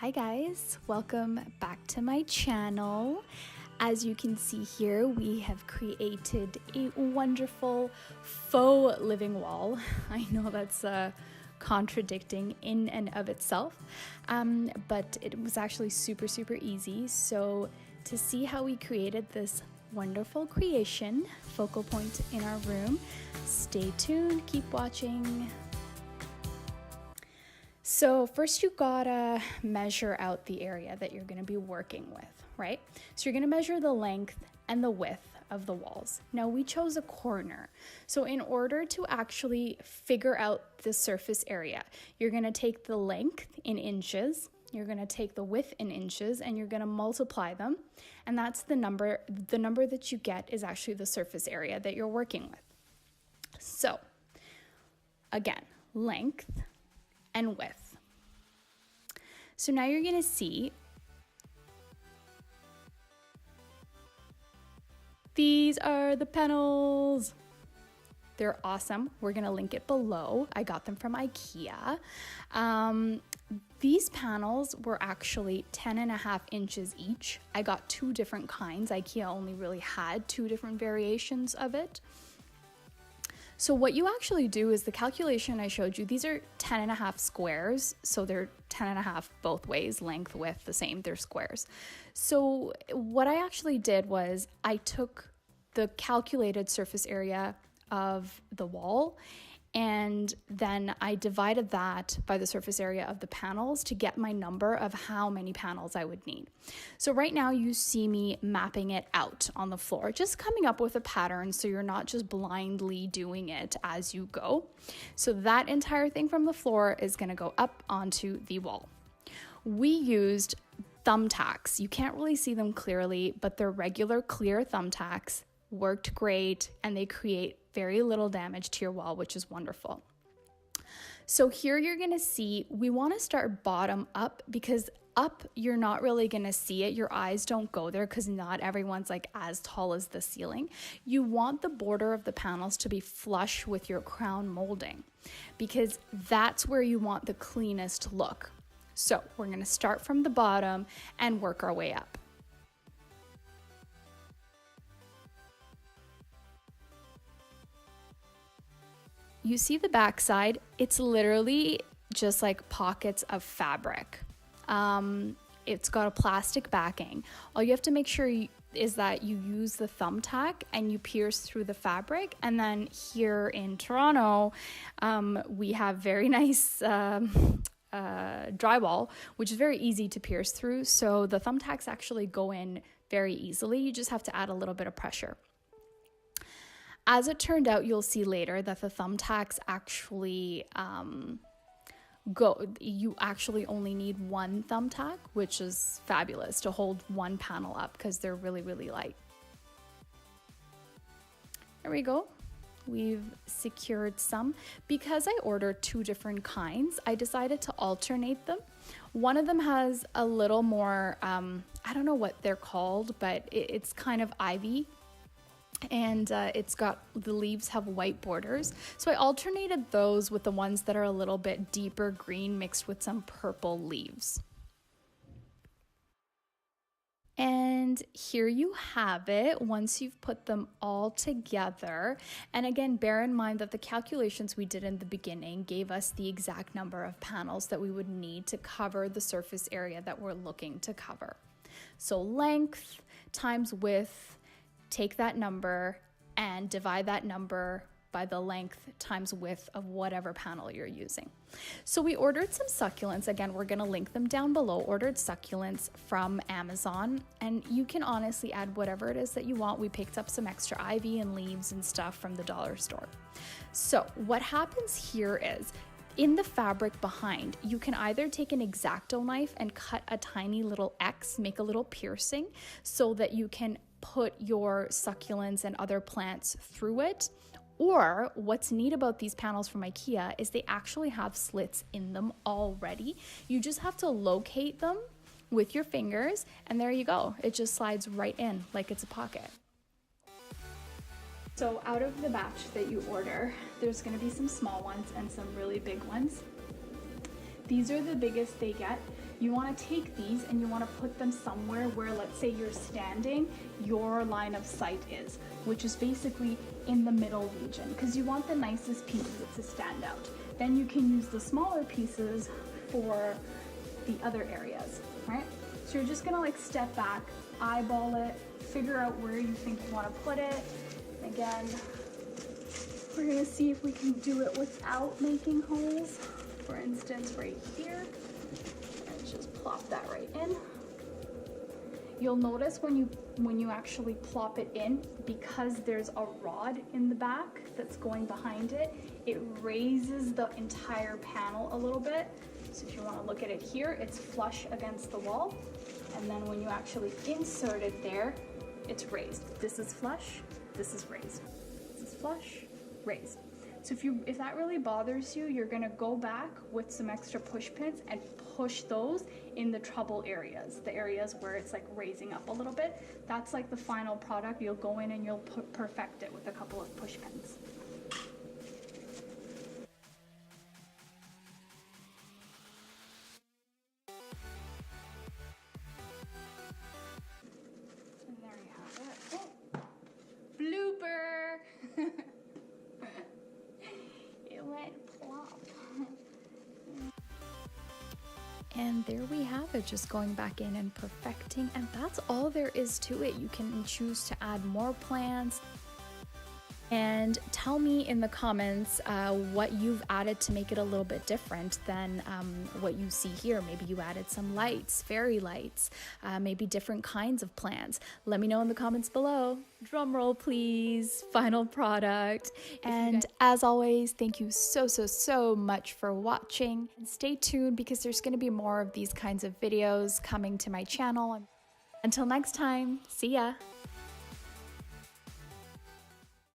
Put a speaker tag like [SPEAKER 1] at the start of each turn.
[SPEAKER 1] Hi guys, welcome back to my channel. As you can see here, we have created a wonderful faux living wall. I know that's contradicting in and of itself, but it was actually super easy. So to see how we created this wonderful creation, focal point in our room, stay tuned, keep watching. So first you gotta measure out the area that you're gonna be working with, right? So you're gonna measure the length and the width of the walls. Now we chose a corner. So in order to actually figure out the surface area, you're gonna take the length in inches, you're gonna take the width in inches, and you're gonna multiply them. And that's the number that you get is actually the surface area that you're working with. So again, length and width. So now you're gonna see these are the panels. They're awesome. We're gonna link it below. I got them from IKEA. These panels were actually 10.5 inches each. I got two different kinds. IKEA only really had two different variations of it. So what you actually do is the calculation I showed you, these are 10.5 squares. So they're 10.5 both ways, length, width, the same, they're squares. So what I actually did was I took the calculated surface area of the wall and then I divided that by the surface area of the panels to get my number of how many panels I would need. So right now you see me mapping it out on the floor, just coming up with a pattern so you're not just blindly doing it as you go. So that entire thing from the floor is gonna go up onto the wall. We used thumbtacks. You can't really see them clearly, but they're regular clear thumbtacks. Worked great, and they create very little damage to your wall, which is wonderful. So here you're gonna see, we wanna start bottom up because up, you're not really gonna see it. Your eyes don't go there because not everyone's like as tall as the ceiling. You want the border of the panels to be flush with your crown molding because that's where you want the cleanest look. So we're gonna start from the bottom and work our way up. You see the back side, it's literally just like pockets of fabric. It's got a plastic backing. All you have to make sure is that you use the thumbtack and you pierce through the fabric. And then here in Toronto, we have very nice drywall, which is very easy to pierce through. So the thumbtacks actually go in very easily. You just have to add a little bit of pressure. As it turned out, you'll see later that the thumbtacks actually you actually only need one thumbtack, which is fabulous to hold one panel up because they're really light. There we go. We've secured some. Because I ordered two different kinds, I decided to alternate them. One of them has a little more, I don't know what they're called, but it's kind of ivy. And it's got, the leaves have white borders. So I alternated those with the ones that are a little bit deeper green mixed with some purple leaves. And here you have it once you've put them all together. And again, bear in mind that the calculations we did in the beginning gave us the exact number of panels that we would need to cover the surface area that we're looking to cover. So length times width, take that number and divide that number by the length times width of whatever panel you're using. So we ordered some succulents. Again, we're gonna link them down below. Ordered succulents from Amazon, and you can honestly add whatever it is that you want. We picked up some extra ivy and leaves and stuff from the dollar store. So what happens here is, in the fabric behind, you can either take an X-Acto knife and cut a tiny little X, make a little piercing so that you can put your succulents and other plants through it. Or what's neat about these panels from IKEA is they actually have slits in them already. You just have to locate them with your fingers and there you go. It just slides right in like it's a pocket. So out of the batch that you order, there's gonna be some small ones and some really big ones. These are the biggest they get. You want to take these and you want to put them somewhere where, let's say you're standing, your line of sight is, which is basically in the middle region, because you want the nicest pieces to stand out. Then you can use the smaller pieces for the other areas, right? So you're just gonna like step back, eyeball it, figure out where you think you want to put it. Again, we're gonna see if we can do it without making holes. For instance, right here, and just plop that right in. You'll notice when you actually plop it in, because there's a rod in the back that's going behind it, it raises the entire panel a little bit. So if you want to look at it here, it's flush against the wall. And then when you actually insert it there, it's raised. This is flush, this is raised. This is flush, raised. So if that really bothers you, you're gonna go back with some extra push pins and push those in the trouble areas, the areas where it's like raising up a little bit. That's like the final product. You'll go in and you'll perfect it with a couple of push pins. And there you have it. Oh, blooper! It went plop. And there we have it, just going back in and perfecting, and that's all there is to it. You can choose to add more plants. And tell me in the comments what you've added to make it a little bit different than what you see here. Maybe you added some lights, fairy lights, maybe different kinds of plants. Let me know in the comments below. Drum roll, please. Final product. And as always, thank you so much for watching. And stay tuned, because there's going to be more of these kinds of videos coming to my channel. Until next time, see ya.